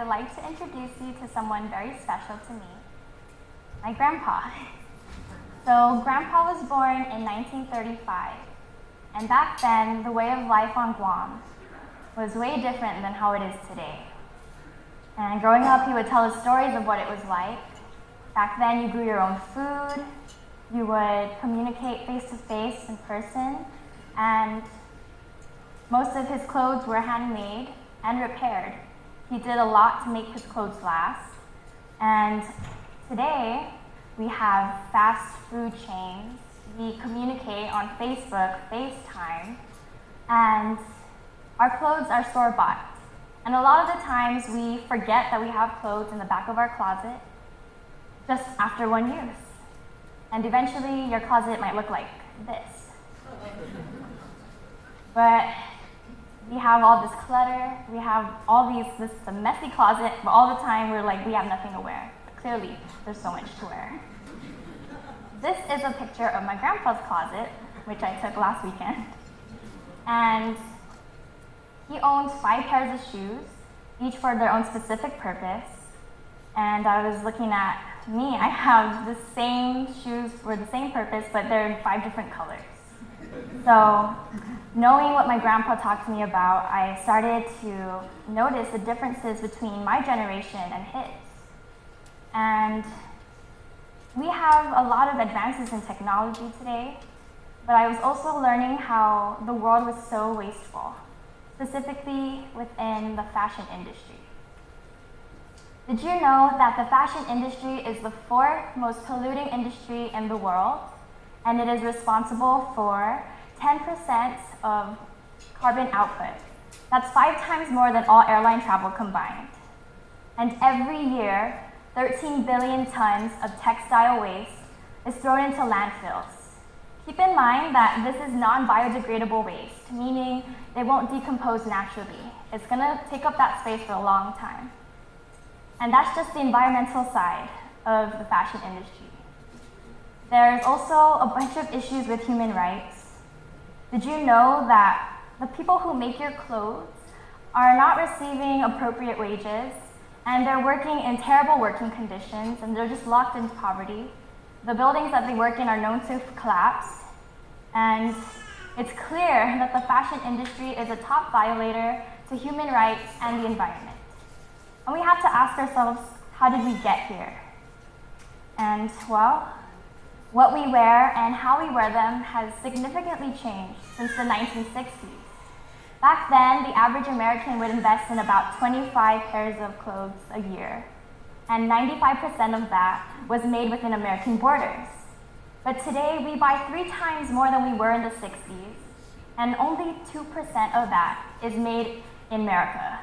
would like to introduce you to someone very special to me, my grandpa. So Grandpa was born in 1935, and back then, the way of life on Guam was way different than how it is today. And growing up, he would tell us stories of what it was like. Back then, you grew your own food, you would communicate face-to-face in person, and most of his clothes were handmade and repaired. He did a lot to make his clothes last. And today, we have fast food chains. We communicate on Facebook, FaceTime, and our clothes are store-bought. And a lot of the times, we forget that we have clothes in the back of our closet just after one use. And eventually, your closet might look like this. But we have all this clutter, we have all this messy closet, but all the time we're like, we have nothing to wear. But clearly, there's so much to wear. This is a picture of my grandpa's closet, which I took last weekend. And he owns 5 pairs of shoes, each for their own specific purpose. And I was looking at me, I have the same shoes for the same purpose, but they're in 5 different colors. So, knowing what my grandpa talked to me about, I started to notice the differences between my generation and his. And we have a lot of advances in technology today, but I was also learning how the world was so wasteful, specifically within the fashion industry. Did you know that the fashion industry is the 4th most polluting industry in the world, and it is responsible for 10% of carbon output? That's 5 times more than all airline travel combined. And every year, 13 billion tons of textile waste is thrown into landfills. Keep in mind that this is non-biodegradable waste, meaning they won't decompose naturally. It's gonna take up that space for a long time. And that's just the environmental side of the fashion industry. There's also a bunch of issues with human rights. Did you know that the people who make your clothes are not receiving appropriate wages, and they're working in terrible working conditions, and they're just locked in poverty? The buildings that they work in are known to collapse, and it's clear that the fashion industry is a top violator to human rights and the environment. And we have to ask ourselves, how did we get here? And well, what we wear and how we wear them has significantly changed since the 1960s. Back then, the average American would invest in about 25 pairs of clothes a year, and 95% of that was made within American borders. But today, we buy 3 times more than we were in the 60s, and only 2% of that is made in America.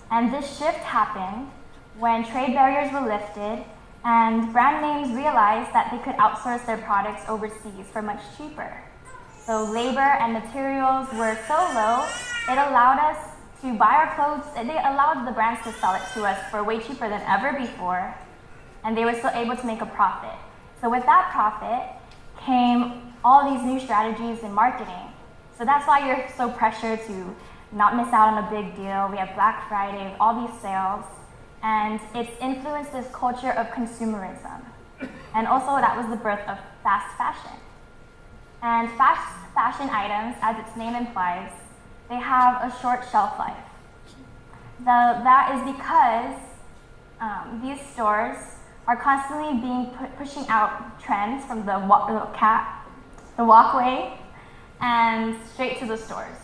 And this shift happened when trade barriers were lifted and brand names realized that they could outsource their products overseas for much cheaper. So labor and materials were so low, it allowed us to buy our clothes, they allowed the brands to sell it to us for way cheaper than ever before, and they were still able to make a profit. So with that profit came all these new strategies in marketing. So that's why you're so pressured to not miss out on a big deal. We have Black Friday, all these sales, and it's influenced this culture of consumerism. And also that was the birth of fast fashion. And fast fashion items, as its name implies, they have a short shelf life. That is because these stores are constantly pushing out trends from the walkway, and straight to the stores.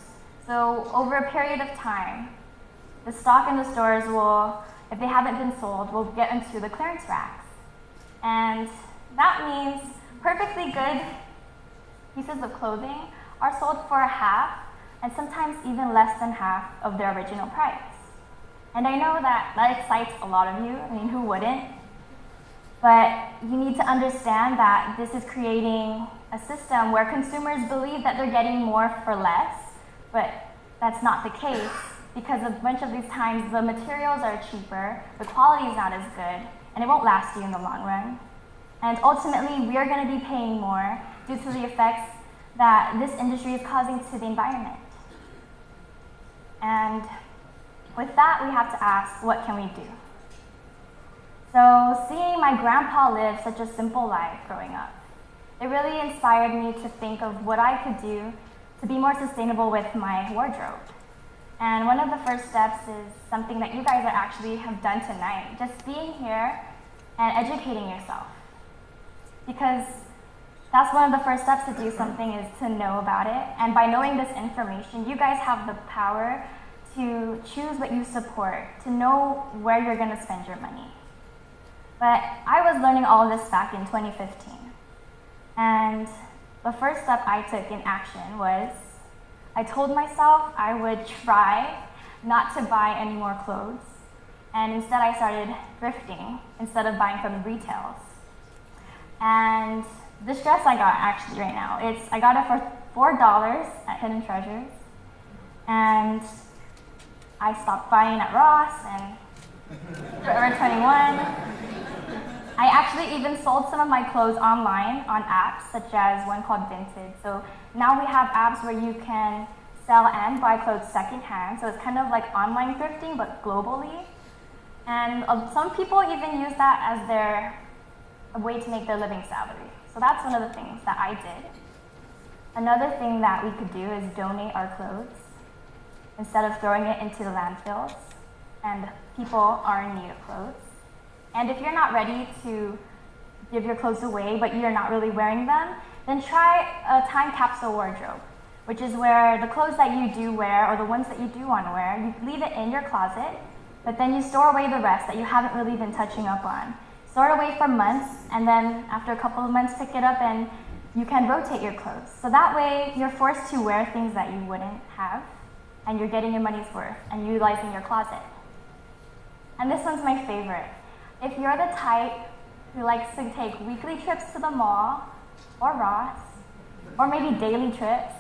So over a period of time, the stock in the stores will, if they haven't been sold, will get into the clearance racks. And that means perfectly good pieces of clothing are sold for half, and sometimes even less than half of their original price. And I know that excites a lot of you. I mean, who wouldn't? But you need to understand that this is creating a system where consumers believe that they're getting more for less, but that's not the case, because a bunch of these times the materials are cheaper, the quality is not as good, and it won't last you in the long run. And ultimately, we are going to be paying more due to the effects that this industry is causing to the environment. And with that, we have to ask, what can we do? So seeing my grandpa live such a simple life growing up, it really inspired me to think of what I could do to be more sustainable with my wardrobe. And one of the first steps is something that you guys actually have done tonight, just being here and educating yourself. Because that's one of the first steps to do something, is to know about it. And by knowing this information, you guys have the power to choose what you support, to know where you're going to spend your money. But I was learning all of this back in 2015. And the first step I took in action was I told myself I would try not to buy any more clothes. And instead I started thrifting instead of buying from retails. And this dress I got actually right now, I got it for $4 at Hidden Treasures. And I stopped buying at Ross and Forever 21. I actually even sold some of my clothes online on apps, such as one called Vinted. So now we have apps where you can sell and buy clothes secondhand. So it's kind of like online thrifting, but globally. And some people even use that as a way to make their living salary. So that's one of the things that I did. Another thing that we could do is donate our clothes instead of throwing it into the landfills. And people are in need of clothes. And if you're not ready to give your clothes away, but you're not really wearing them, then try a time capsule wardrobe, which is where the clothes that you do wear, or the ones that you do want to wear, you leave it in your closet, but then you store away the rest that you haven't really been touching up on. Store it away for months, and then after a couple of months, pick it up and you can rotate your clothes. So that way, you're forced to wear things that you wouldn't have, and you're getting your money's worth and utilizing your closet. And this one's my favorite. If you're the type who likes to take weekly trips to the mall, or Ross, or maybe daily trips,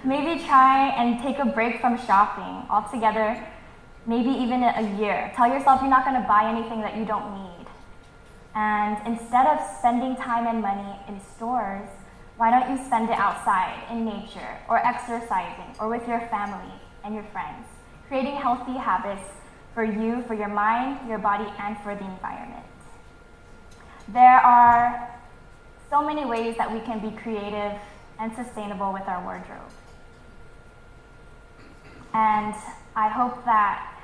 maybe try and take a break from shopping altogether, maybe even a year. Tell yourself you're not going to buy anything that you don't need. And instead of spending time and money in stores, why don't you spend it outside, in nature, or exercising, or with your family and your friends, creating healthy habits for you, for your mind, your body, and for the environment. There are so many ways that we can be creative and sustainable with our wardrobe. And I hope that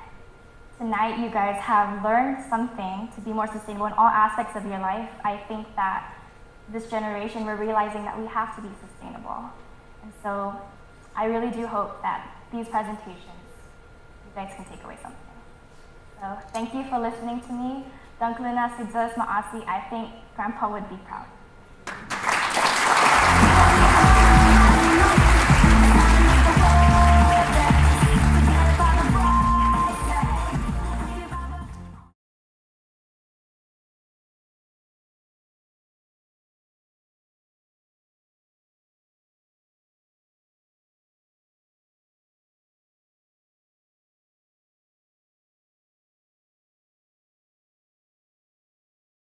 tonight you guys have learned something to be more sustainable in all aspects of your life. I think that this generation, we're realizing that we have to be sustainable. And so I really do hope that these presentations, you guys can take away something. So thank you for listening to me. Dankluna Sidzos Maasi. I think Grandpa would be proud.